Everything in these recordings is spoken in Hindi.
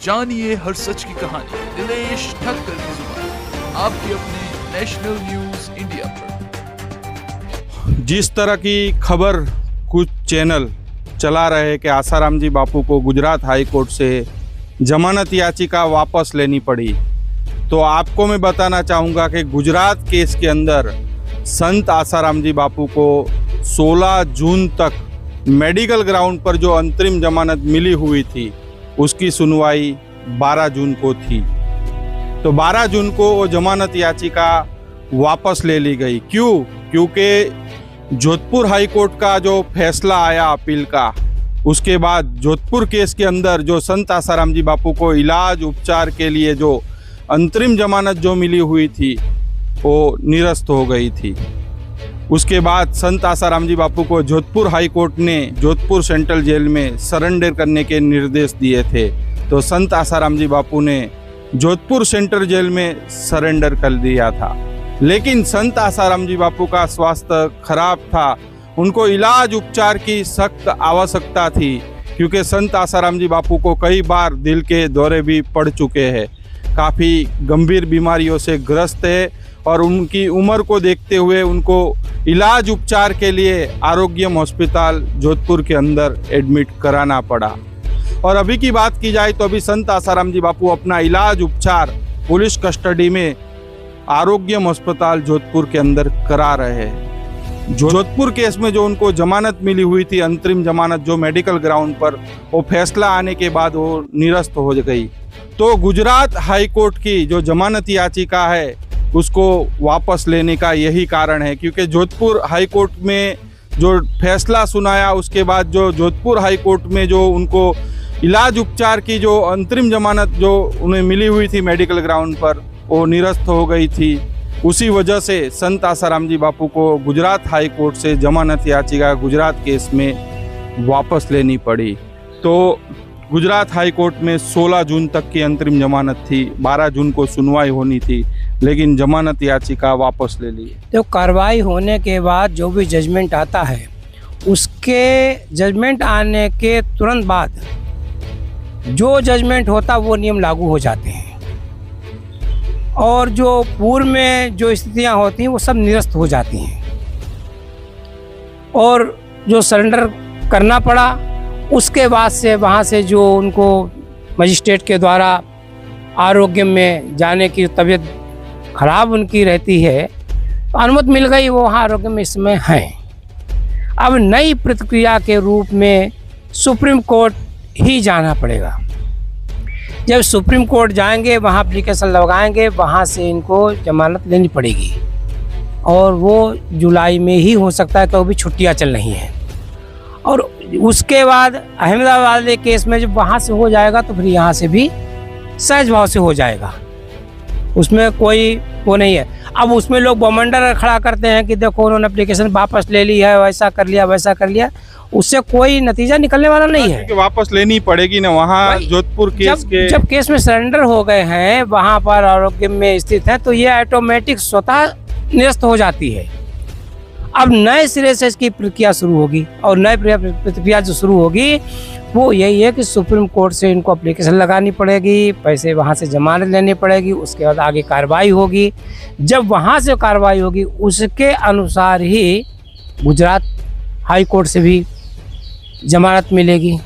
जानिए हर सच की कहानी दिनेश ठक्कर की जुबान आपके अपने नेशनल न्यूज इंडिया पर। जिस तरह की खबर कुछ चैनल चला रहे हैं कि आसाराम जी बापू को गुजरात हाई कोर्ट से जमानत याचिका वापस लेनी पड़ी, तो आपको मैं बताना चाहूँगा कि गुजरात केस के अंदर संत आसाराम जी बापू को 16 जून तक मेडिकल ग्राउंड पर जो अंतरिम जमानत मिली हुई थी उसकी सुनवाई 12 जून को थी। तो 12 जून को वो जमानत याचिका वापस ले ली गई। क्यों? क्योंकि जोधपुर हाई कोर्ट का जो फैसला आया अपील का, उसके बाद जोधपुर केस के अंदर जो संत आसाराम जी बापू को इलाज उपचार के लिए जो अंतरिम जमानत जो मिली हुई थी वो निरस्त हो गई थी। उसके बाद संत आसाराम जी बापू को जोधपुर हाई कोर्ट ने जोधपुर सेंट्रल जेल में सरेंडर करने के निर्देश दिए थे। तो संत आसाराम जी बापू ने जोधपुर सेंट्रल जेल में सरेंडर कर दिया था। लेकिन संत आसाराम जी बापू का स्वास्थ्य खराब था, उनको इलाज उपचार की सख्त आवश्यकता थी, क्योंकि संत आसाराम जी बापू को कई बार दिल के दौरे भी पड़ चुके हैं, काफ़ी गंभीर बीमारियों से ग्रस्त है और उनकी उम्र को देखते हुए उनको इलाज उपचार के लिए आरोग्यम हॉस्पिटल जोधपुर के अंदर एडमिट कराना पड़ा। और अभी की बात की जाए तो अभी संत आसाराम जी बापू अपना इलाज उपचार पुलिस कस्टडी में आरोग्यम अस्पताल जोधपुर के अंदर करा रहे हैं। जोधपुर केस में जो उनको जमानत मिली हुई थी, अंतरिम जमानत जो मेडिकल ग्राउंड पर, वो फैसला आने के बाद वो निरस्त हो गई। तो गुजरात हाई कोर्ट की जो जमानत याचिका है उसको वापस लेने का यही कारण है, क्योंकि जोधपुर हाई कोर्ट में जो फैसला सुनाया उसके बाद जो जोधपुर हाई कोर्ट में जो उनको इलाज उपचार की जो अंतरिम जमानत जो उन्हें मिली हुई थी मेडिकल ग्राउंड पर, वो निरस्त हो गई थी। उसी वजह से संत आसाराम जी बापू को गुजरात हाई कोर्ट से जमानत याचिका गुजरात केस में वापस लेनी पड़ी। तो गुजरात हाई कोर्ट में 16 जून तक की अंतरिम जमानत थी, 12 जून को सुनवाई होनी थी, लेकिन जमानत याचिका वापस ले ली। तो कार्रवाई होने के बाद जो भी जजमेंट आता है, उसके जजमेंट आने के तुरंत बाद जो जजमेंट होता वो नियम लागू हो जाते हैं और जो पूर्व में जो स्थितियां होती हैं वो सब निरस्त हो जाती हैं। और जो सरेंडर करना पड़ा उसके बाद से वहाँ से जो उनको मजिस्ट्रेट के द्वारा आरोग्य में जाने की तबीयत खराब उनकी रहती है, तो अनुमति मिल गई, वो वहाँ आरोग्य में इस समय हैं। अब नई प्रतिक्रिया के रूप में सुप्रीम कोर्ट ही जाना पड़ेगा। जब सुप्रीम कोर्ट जाएंगे, वहाँ एप्लीकेशन लगाएंगे, वहाँ से इनको जमानत लेनी पड़ेगी और वो जुलाई में ही हो सकता है, तो भी छुट्टियाँ चल रही हैं। और उसके बाद अहमदाबाद वाले केस में जब वहाँ से हो जाएगा तो फिर यहाँ से भी सहज भाव से हो जाएगा, उसमें कोई वो नहीं है। अब उसमें लोग बमंडर खड़ा करते हैं कि देखो उन्होंने एप्लीकेशन वापस ले ली है, वैसा कर लिया वैसा कर लिया, उससे कोई नतीजा निकलने वाला नहीं है। कि वापस लेनी पड़ेगी ना, वहाँ जोधपुर केस के जब केस में सरेंडर हो गए हैं, वहाँ पर आरोग्य में स्थित है, तो ये ऑटोमेटिक स्वतः निरस्त हो जाती है। अब नए सिरे से इसकी प्रक्रिया शुरू होगी और नई प्रक्रिया जो शुरू होगी वो यही है कि सुप्रीम कोर्ट से इनको एप्लीकेशन लगानी पड़ेगी, पैसे वहाँ से जमानत लेनी पड़ेगी, उसके बाद आगे कार्रवाई होगी। जब वहाँ से कार्रवाई होगी उसके अनुसार ही गुजरात हाई कोर्ट से भी जमानत मिलेगी।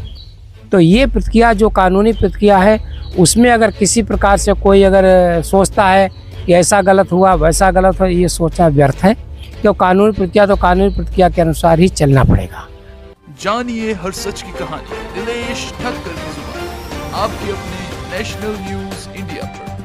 तो ये प्रक्रिया जो कानूनी प्रक्रिया है, उसमें अगर किसी प्रकार से कोई अगर सोचता है कि ऐसा गलत हुआ वैसा गलत हुआ, ये सोचना व्यर्थ है, क्योंकि कानूनी प्रक्रिया तो कानूनी प्रक्रिया के अनुसार ही चलना पड़ेगा। जानिए हर सच की कहानी दिनेश ठक्कर की जुबान आपके अपने नेशनल न्यूज इंडिया पर।